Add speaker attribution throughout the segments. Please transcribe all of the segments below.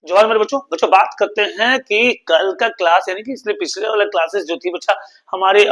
Speaker 1: जोहार मेरे बच्चों बच्चों बात करते हैं कि कल का क्लास यानी कि इसलिए पिछले वाला क्लासेस जो थी बच्चा हमारे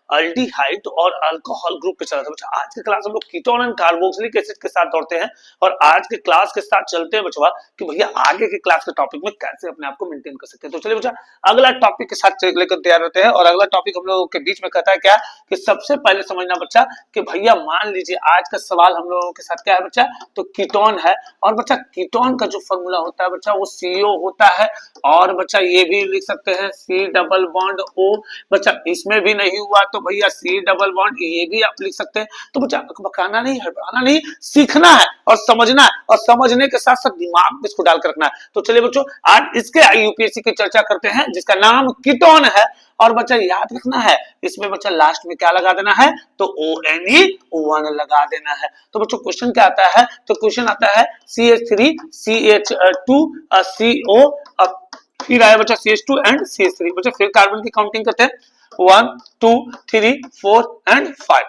Speaker 1: अल्डिहाइड और अल्कोहल ग्रुप पे चला था बच्चा। आज की क्लास हम लोग कीटोन एंड कार्बोक्सिलिक एसिड के साथ दौड़ते हैं और आज के क्लास के साथ चलते हैं बच्चों कि भैया आगे के क्लास के टॉपिक में कैसे अपने आप को मेंटेन कर सकते हैं। तो चलिए बच्चा अगला टॉपिक के साथ लेकर तैयार रहते हैं और अगला टॉपिक हम लोगों के बीच में कहता है क्या कि सबसे पहले समझना बच्चा कि भैया मान लीजिए आज का सवाल हम लोगों के साथ क्या है बच्चा, तो कीटोन है और बच्चा कीटोन का जो फॉर्मूला होता है बच्चा वो CO होता है और बच्चा ये भी लिख सकते हैं C डबल बॉन्ड O। बच्चा इसमें भी नहीं हुआ तो भैया C डबल बॉन्ड ये भी आप लिख सकते हैं। तो बच्चा बकाना नहीं, हड़बड़ाना नहीं, सीखना है और समझना है और समझने के साथ साथ दिमाग में इसको डालकर रखना है। तो चलिए बच्चों आज इसके यूपीएससी की चर्चा करते हैं जिसका नाम कीटोन है और बच्चा याद रखना है इसमें बच्चा लास्ट में क्या लगा देना है, तो ONE1 लगा देना है। तो बच्चों क्वेश्चन क्या आता है, तो क्वेश्चन आता है CH3 CH2 CO फिर आया बच्चा CH2 एंड CH3। बच्चा फिर कार्बन की काउंटिंग करते हैं 1 2 3 4 एंड 5।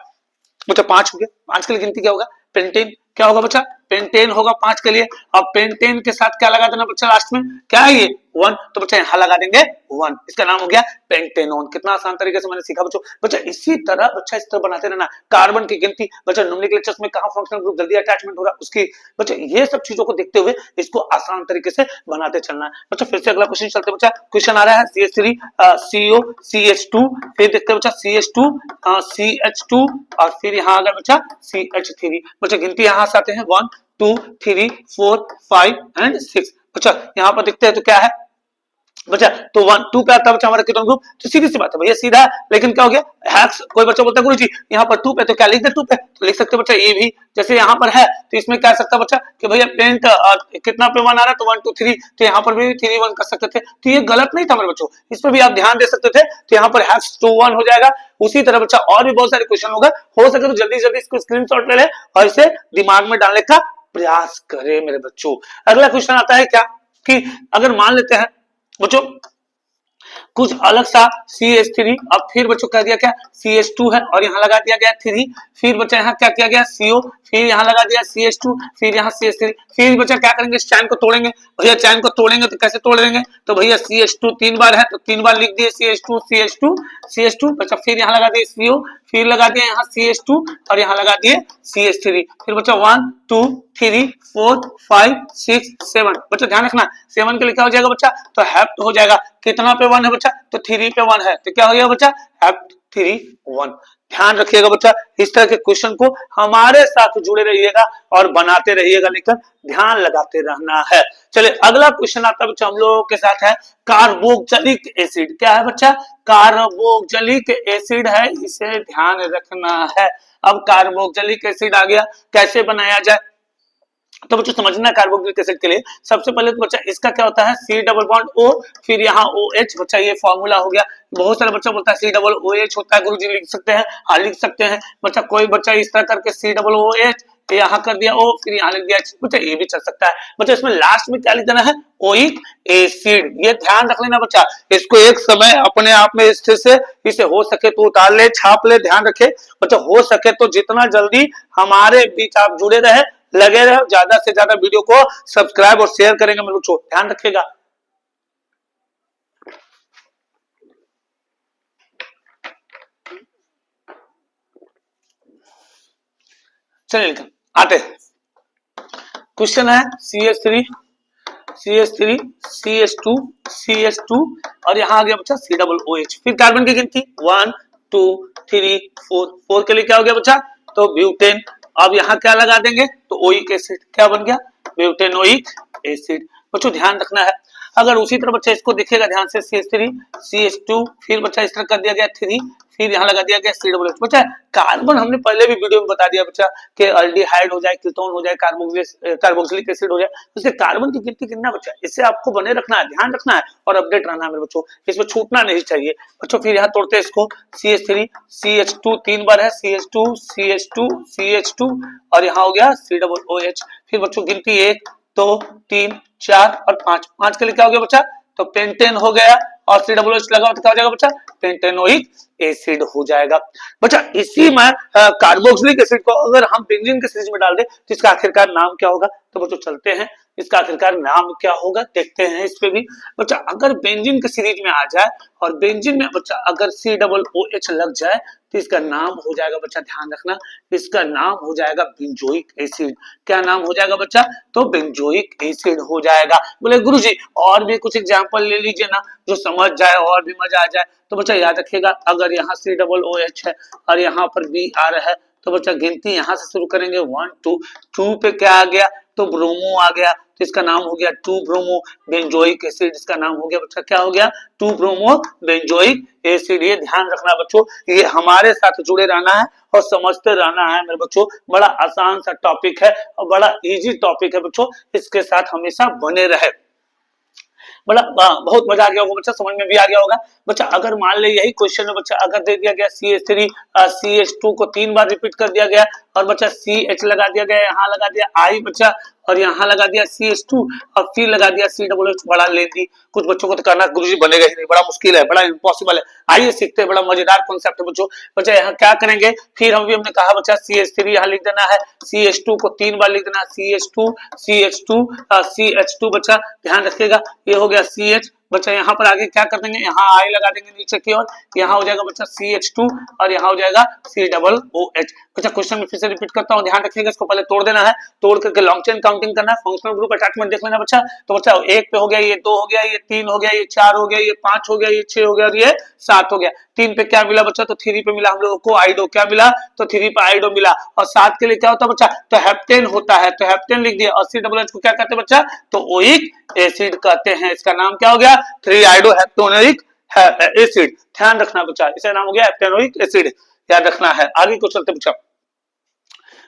Speaker 1: बच्चा 5 हो गया, 5 के लिए गिनती क्या होगा, पेंटेन क्या होगा बच्चा, पेंटेन होगा 5 के लिए। अब पेंटेन के साथ क्या लगा देना बच्चा लास्ट में, क्या है ये 1, तो बच्चा यहां लगा देंगे 1, इसका नाम हो गया पेंटेनोन। कितना आसान तरीके से मैंने सीखा बच्चों। बच्चा इसी तरह बच्चा इस तरह बनाते रहना। कार्बन की गिनती बच्चा नोमेनक्लेचर्स में कहां फंक्शनल ग्रुप जल्दी अटैचमेंट हो रहा है उसकी, बच्चा ये सब चीजों को देखते हुए इसको आसान तरीके से बनाते चलना है। बच्चा फिर से अगला क्वेश्चन चलते बच्चा। क्वेश्चन आ रहा है CH3 CO CH2 फिर देखते हैं बच्चा CH2 CH2 और फिर यहां आ गया बच्चा CH3। बच्चा गिनती यहां से आते हैं 1 2 3 4 5 एंड 6। बच्चा यहां पर देखते हैं तो क्या है बच्चा, तो 1 2 पे आता है बच्चा हमारा कीटोन ग्रुप। तो सीधी सी बात है भैया सीधा, लेकिन क्या हो गया हैक्स। कोई बच्चा बोलता है गुरुजी यहाँ पर 2 पे तो क्या लिख दे 2 पे, तो लिख सकते बच्चा ये भी जैसे यहाँ पर है तो इसमें क्या सकता बच्चा कि भैया पेंट कितना पे 1 आ रहा है तो 1 2 3, तो यहाँ पर भी 3 1 कर सकते थे। तो ये गलत नहीं था मेरे बच्चों, इस पर भी आप ध्यान दे सकते थे। तो यहाँ पर हैक्स 2 1 हो जाएगा। उसी तरह बच्चा और भी बहुत सारे क्वेश्चन होगा, हो सके तो जल्दी जल्दी इसको स्क्रीनशॉट ले ले और इसे दिमाग में डालने का प्रयास करे मेरे बच्चों। अगला क्वेश्चन आता है क्या कि अगर मान लेते हैं बच्चों कुछ अलग सा CH3, अब फिर बच्चों कह दिया क्या CH2 है और यहाँ लगा दिया गया 3, फिर बच्चा यहाँ क्या किया गया CO, फिर यहाँ लगा दिया CH2, फिर यहाँ CH3। फिर बच्चा क्या करेंगे इस चैन को तोड़ेंगे। भैया चैन को तोड़ेंगे तो कैसे तोड़ देंगे, तो भैया CH2 3 बार है तो 3 बार लिख दिए CH2 CH2 CH2। बच्चा फिर यहाँ लगा दिए CO, फिर लगा दिए यहाँ CH2 और यहाँ लगा दिए CH3। फिर बच्चा 1 2 3 4 5 6 7। बच्चा ध्यान रखना 7 के लिए क्या हो जाएगा बच्चा, तो हैप्ट हो जाएगा। कितना पे 1 है बच्चा, तो 3 पे 1 है तो क्या हो गया बच्चा हैप्ट 3 1। ध्यान रखिएगा बच्चा इस तरह के क्वेश्चन को हमारे साथ जुड़े रहिएगा और बनाते रहिएगा, लेकिन ध्यान लगाते रहना है। चलिए अगला क्वेश्चन आता है बच्चा हम लोगों के साथ है कार्बोक्सिलिक एसिड। क्या है बच्चा, कार्बोक्सिलिक एसिड है, इसे ध्यान रखना है। अब कार्बोक्सिलिक एसिड आ गया, कैसे बनाया जाए, तो बच्चों समझना कार्बोक्सिलिक एसिड के लिए सबसे पहले तो बच्चा इसका क्या होता है C डबल बॉन्ड O फिर यहाँ OH। बच्चा ये फॉर्मूला हो गया। बहुत सारे बच्चा बोलता है C डबल OH होता है गुरुजी, लिख सकते हैं, हाँ लिख सकते हैं बच्चा। कोई बच्चा इस तरह करके C डबल OH यहाँ कर दिया O फिर यहाँ लिख दिया H, बच्चा ये भी चल सकता है। बच्चा इसमें लास्ट में क्या लिख देना है, ओइक एसिड। ये ध्यान रख लेना बच्चा, इसको एक समय अपने आप में स्थिर से इसे हो सके तो उतार ले, छाप ले। ध्यान रखे बच्चा हो सके तो जितना जल्दी हमारे बीच आप जुड़े रहे, लगे रहे, ज्यादा से ज्यादा वीडियो को सब्सक्राइब और शेयर करेंगे मेरे बच्चों, ध्यान रखिएगा। चलिए आते क्वेश्चन है CH3 CH3 CH2 CH2 और यहाँ आ गया बच्चा C डबल OH। फिर कार्बन की गिनती 1 2 3 4 के लिए क्या हो गया बच्चा, तो ब्यूटेन। अब यहाँ क्या लगा देंगे, तो ओइक एसिड। क्या बन गया, ब्यूटेनोइक एसिड। बच्चों ध्यान रखना है। अगर उसी तरह बच्चा इसको देखिएगा ध्यान से CH3 CH2 फिर बच्चा इस तरह कर दिया गया 3, फिर यहाँ लगा दिया गया C डबल OH। बच्चा कार्बन हमने पहले भी वीडियो में बता दिया बच्चा कि अल्डिहाइड हो जाए, कीटोन हो जाए, कार्बोक्सिलिक एसिड हो जाए, उसके कार्बन की गिनती कितना बच्चा, इससे आपको बने रखना है, ध्यान रखना है और अपडेट रहना है मेरे बच्चों, इसमें छूटना नहीं चाहिए बच्चों। फिर यहाँ तोड़ते हैं इसको CH3 CH2 3 बार है CH2 CH2 CH2 और यहाँ हो गया C डबल OH। फिर बच्चों गिनती 1 2 3 4 और 5 के लिए क्या हो गया बच्चा, तो पेंटेन हो गया और C डबल OH लगा तो क्या हो जाएगा बच्चा, पेंटेनोइक एसिड हो जाएगा बच्चा। इसी में कार्बोक्सिलिक एसिड को अगर हम बेंजीन के सीरीज में डाल दे तो इसका आखिरकार नाम क्या होगा, तो बच्चों चलते हैं इसका आखिरकार नाम क्या होगा, देखते हैं इस पे भी बच्चा। अगर बेंजीन के सीरीज में आ जाए और बेंजीन में बच्चा अगर COOH लग जाए तो इसका नाम हो जाएगा बच्चा, ध्यान रखना, इसका नाम हो जाएगा बेंजोइक एसिड। क्या नाम हो जाएगा बच्चा, तो बेंजोइक एसिड हो जाएगा। बोले गुरुजी और भी कुछ एग्जांपल ले लीजिए ना जो समझ जाए और भी मजा आ जाए। तो बच्चा याद रखिएगा, अगर यहाँ COOH है और यहाँ पर Br है तो बच्चा गिनती यहाँ से शुरू करेंगे 1 2 2 पे क्या आ गया, तो ब्रोमो आ गया, तो इसका नाम हो गया 2 ब्रोमो बेंजोइक एसिड। इसका नाम हो गया बच्चा, क्या हो गया, 2 ब्रोमो बेंजोइक एसिड। ये ध्यान रखना बच्चों, ये हमारे साथ जुड़े रहना है और समझते रहना है मेरे बच्चों। बड़ा आसान सा टॉपिक है और बड़ा इजी टॉपिक है बच्चों, इसके साथ हमेशा बने रहे। बड़ा बहुत मजा आ गया होगा बच्चा, समझ में भी आ गया होगा बच्चा। अगर मान ले यही क्वेश्चन में बच्चा अगर दे दिया गया CH3 CH2 को 3 बार रिपीट कर दिया गया और बच्चा CH लगा दिया गया, यहाँ लगा दिया I बच्चा और यहाँ लगा दिया CH2 और फिर लगा दिया COOH, बड़ा लेंदी। कुछ बच्चों को तो करना गुरुजी बनेगा ही नहीं, बड़ा मुश्किल है, बड़ा इम्पॉसिबल है। आइए सीखते हैं, बड़ा मजेदार कॉन्सेप्ट है बच्चों। बच्चा यहाँ क्या करेंगे, फिर हमने कहा बच्चा CH3 यहाँ लिख देना है, CH2 को 3 बार लिख देना, CH2 CH2 CH2 बच्चा ध्यान रखिएगा, ये हो गया CH बच्चा। यहाँ पर आगे क्या कर देंगे, यहाँ I लगा देंगे नीचे की ओर, यहाँ हो जाएगा बच्चा CH2 और यहाँ हो जाएगा COOH। बच्चा क्वेश्चन में फिर से रिपीट करता हूँ, ध्यान रखिएगा, इसको पहले तोड़ देना है, तोड़ करके लॉन्ग चेन काउंटिंग करना है, फंक्शनल ग्रुप अटैचमेंट देख लेना बच्चा। तो बच्चा 1 पे हो गया, ये 2 हो गया, ये 3 हो गया, ये 4 हो गया, ये 5 हो गया, ये 6 हो गया और ये 7 हो गया। 3 पे क्या मिला बच्चा, तो 3 पे मिला हम लोगों को आइडो। क्या मिला, तो 3 पे आइडो मिला। और 7 के लिए क्या होता है बच्चा, तो हेप्टेन होता है, तो हेप्टेन लिख दिया। और COOH को क्या कहते हैं बच्चा, तो ओइक एसिड कहते हैं। इसका नाम क्या हो गया, 3 आइडो हेप्टेनोइक एसिड। ध्यान रखना बच्चा, इसका नाम हो गया हेप्टेनोइक एसिड, याद रखना है। आगे को चलते बच्चा,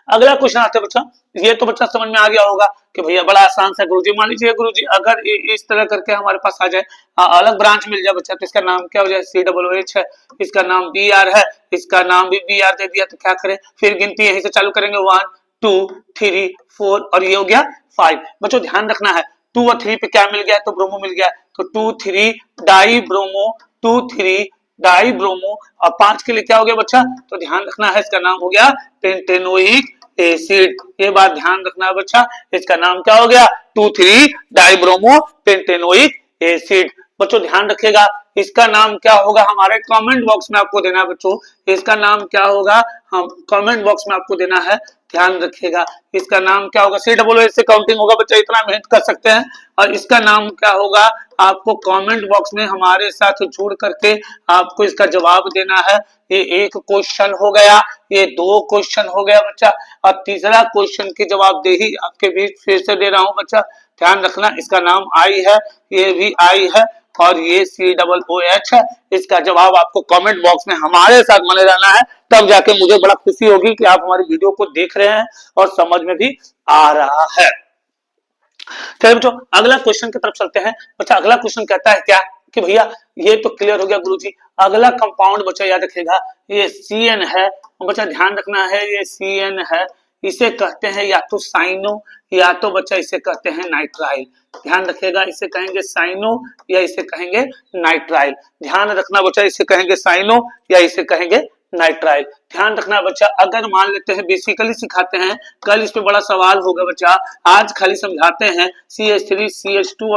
Speaker 1: अगला क्वेश्चन आता है बच्चा। ये तो बच्चा समझ में आ गया होगा कि भैया बड़ा आसान सा गुरुजी। मान लीजिए गुरुजी अगर इस तरह करके हमारे पास आ जाए, अलग ब्रांच मिल जाए बच्चा, तो इसका नाम क्या हो जाए, COOH है, इसका नाम Br है, इसका नाम भी Br दे दिया, तो क्या करें, फिर गिनती यहीं से चालू करेंगे 1 2 3 4 और ये हो गया 5। बच्चों ध्यान रखना है, 2 और 3 पे क्या मिल गया, तो ब्रोमो मिल गया, तो 2 3 डाई ब्रोमो, 2 3 डाई ब्रोमो। और 5 के लिए क्या हो गया बच्चा, तो ध्यान रखना है, इसका नाम हो गया पेंटेनोइक एसिड। ये बात ध्यान रखना है बच्चा, इसका नाम क्या हो गया, 2 3 डाइब्रोमो पेंटेनोइक एसिड। बच्चों ध्यान रखिएगा, इसका नाम क्या होगा, हमारे कमेंट बॉक्स में आपको देना है बच्चों, इसका नाम क्या होगा, हम कमेंट बॉक्स में आपको देना है, ध्यान रखिएगा। इसका नाम क्या होगा, COOH से काउंटिंग होगा बच्चा, इतना मेहनत कर सकते हैं। और इसका नाम क्या होगा, आपको कमेंट बॉक्स में हमारे साथ जुड़ करके आपको इसका जवाब देना है। ये 1 क्वेश्चन हो गया, ये 2 क्वेश्चन हो गया बच्चा, और तीसरा क्वेश्चन की जवाबदेही आपके बीच फिर से दे रहा हूं बच्चा। ध्यान रखना, इसका नाम I है, ये भी I है और ये COOH है। इसका जवाब आपको कमेंट बॉक्स में हमारे साथ बने रहना है, तब जाके मुझे बड़ा खुशी होगी कि आप हमारी वीडियो को देख रहे हैं और समझ में भी आ रहा है। चलिए बच्चों अगला क्वेश्चन की तरफ चलते हैं। बच्चा अगला क्वेश्चन कहता है क्या कि भैया ये तो क्लियर हो गया गुरुजी, अगला कंपाउंड बच्चा याद रखेगा, ये CN है। बच्चा ध्यान रखना है, ये CN है, इसे कहते हैं या तो साइनो या तो बच्चा इसे कहते हैं नाइट्राइल। ध्यान रखिएगा, इसे कहेंगे साइनो या इसे कहेंगे नाइट्राइल। ध्यान रखना बच्चा, इसे कहेंगे साइनो या इसे कहेंगे नाइट्राइल। ध्यान रखना बच्चा, अगर मान लेते हैं बेसिकली सिखाते हैं, कल इस पे बड़ा सवाल होगा बच्चा, आज खाली समझाते हैं CH3 CH2 और